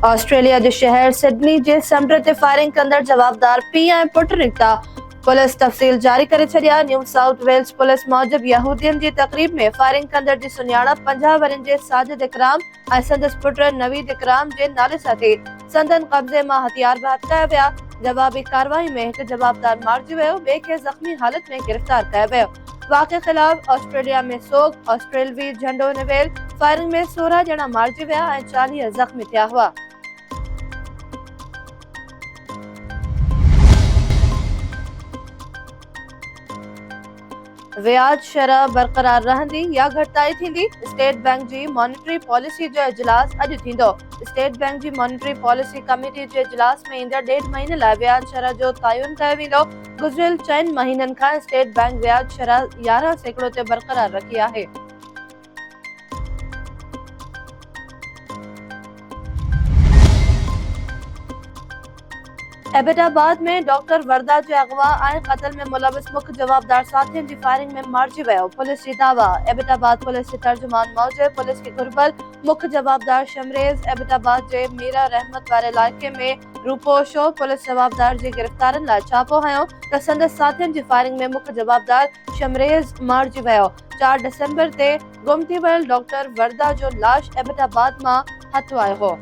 Australia के शहर Sydney के समुंड ते फायरिंग कंदड़ जवाबदार पीउ ऐं पुट निकिता। पुलिस तफ़सील जारी करे छॾिया। न्यू साउथ वेल्स पुलिस मूजिब यहूदियन जी तक़रीब में फायरिंग कंदड़ जी सुञाणप 50 वरनि जे साजिद इकराम ऐं संदसि पुट नवीद इकराम जे नाले सां थी। संदन कब्ज़े मां हथियार बि हथ कया विया। जवाबी कार्रवाई में एक जवाबदार मारिजी वियो, ॿिए खे ज़ख़्मी हालत में गिरफ़्तार कया वियो। वाक़े ख़िलाफ़ ऑस्ट्रेलिया में सोग, ऑस्ट्रेलवी झंडो निवेल। फायरिंग में 16 ॼणा मारिजी विया ऐं 40 ज़ख़्मी थिया हुआ। व्याज शरह बरकरार रहंदी या घटाई थींदी। स्टेट बैंक जी मॉनिटरी पॉलिसी जो इजलास अॼु थींदो। स्टेट बैंक जी मॉनिटरी पॉलिसी कमेटी जे इजलास में ईंदड़ 1.5 महीने लाइ व्याज शरह जो तयन कयो वेंदो। गुज़िरियल 4 महीननि खां स्टेट बैंक व्याज शरह 11% ते बरकरार रखी आहे। एबटाबाद में डॉक्टर वरदा जे अगवा ऐं क़त्ल में मुलविस मुख्य जवाबदार साथियुनि जी फायरिंग में मारिजी वियो। पुलिस जी दावा। एबटाबाद पुलिस जे तर्जुमान मूजिब पुलिस खे घुर्बल मुख्य जवाबदार शमरेज़ एबटाबाद जे मीरा रहमत वारे इलाइक़े में रूपोशो पुलिस जवाबदार जी गिरफ़्तारनि लाइ छापो हयो त संदसि साथियुनि जी फायरिंग में मुख्य जवाबदार शमरेज़ मारिजी वियो। 4 डिसंबर ते गुम थी वियल डॉक्टर वरदा जो लाश एबटाबाद मां हथु आयो हो।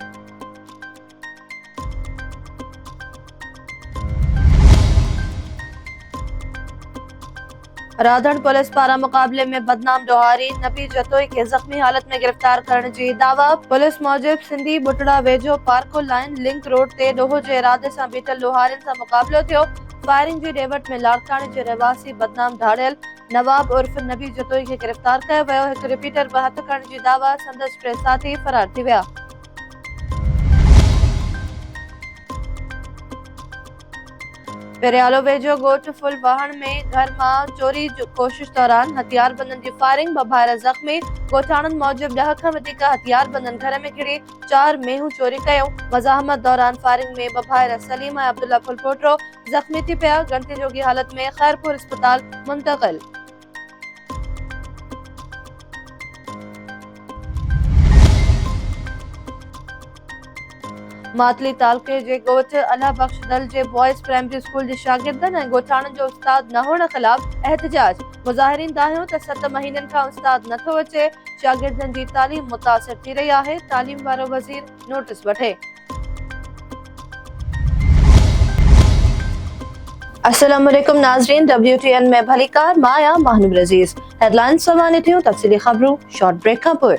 राधन पुलिस पारा मुकाबले में बदनाम डोहारी नबी जतोई के जख्मी हालत में गिरफ्तार करने जी दावा। पुलिस मूजिब सिंधी बुटड़ा वेझो पार्को लाइन लिंक रोड ते डोहो जे इरादे सां बीठल लोहारिन सां मुकाबलो थियो। फायरिंग जी डेवट में लाड़काने जे रहवासी बदनाम धाड़ियल नवाब उर्फ नबी जतोई के गिरफ्तार किया वियो। एक रिपीटर बि हथ खणण जी दावा। संदसि 3 साथी फरार थी विया। पेरियालो वेझो ॻोठ फुल वाहन में घर मां चोरी जो कोशिश दौरान हथियारबंदनि जी फायरिंग, 2 भाइर ज़ख़्मी। ॻोठाणनि मूजिब 10 खां वधीक हथियारबंदनि घर में घिड़ी 4 मेहूं चोरी कयूं। मज़ाहमत दौरान फायरिंग में 2 भाइर सलीम ऐं अब्दुल्ला फुलपोटरो ज़ख़्मी थी पिया। गणती जोगी हालत में खैरपुर अस्पताल मुंतक़िल। मातली तालुके जे ॻोठ अल्लाह बख्श दल जे बॉयज़ प्राइमरी स्कूल जे शागिर्दनि ऐं ॻोठाणनि जो उस्ताद न हुअण ख़िलाफ़ एहतिजाज। मुज़ाहिरीन दाहियो त 7 महीननि खां उस्ताद नथो अचे। शागिर्दनि जी तालीम मुतासिर थी रही आहे। तालीम वारो वज़ीर नोटिस वठे। अस्सलाम वालेकुम नाज़रीन, WTN में भली कार मां आहियां महानुम रज़ीज़। हेडलाइंस सवानी थियूं, तफ़सीली ख़बरूं शॉर्ट ब्रेक खां पोइ।